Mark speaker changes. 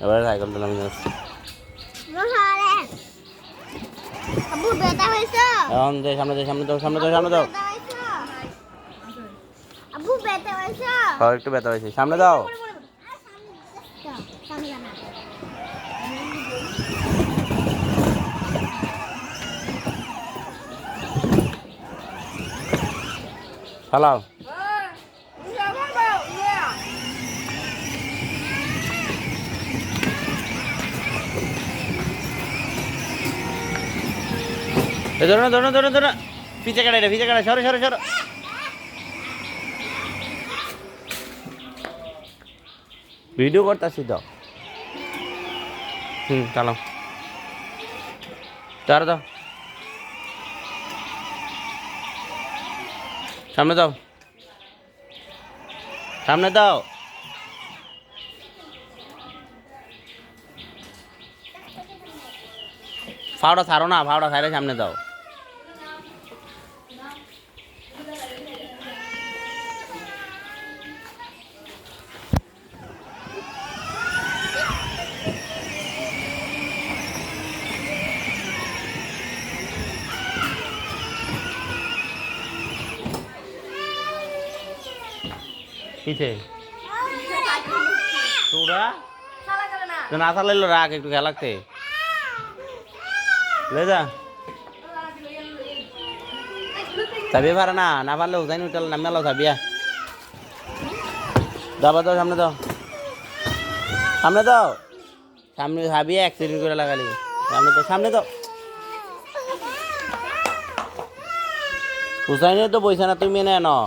Speaker 1: এবারে সাইকেলটা নামিয়ে যাচ্ছে এখন দে সামনে দে সামনে দাও সামনে দাও সামনে দাও একটু ব্যথা হয়েছে সামনে দাও চালাও ধরো না ধরো ধরো ধরো পিছে কাটাই সরো সরো সরো ভিডিও করতেছি তো চালাও চার দাও সামনে দাও সামনে দাও ফাওড়া ছাড়ো না ফাওড়া ছাড়ে সামনে দাও কিছে তোরা তো না চালাইলো রাখ একটু খেলাতে ले जा চাবি পারে না না পারলে হুসাইন উঠাল নামে আলো চাবিয়া দাবা দাও সামনে দাও সামনে দাও সামনে চাবি অ্যাক্সিডেন্ট করে লাগালি সামনে দাও হুসাইনে তো বইছে না তুমি মেনে আনো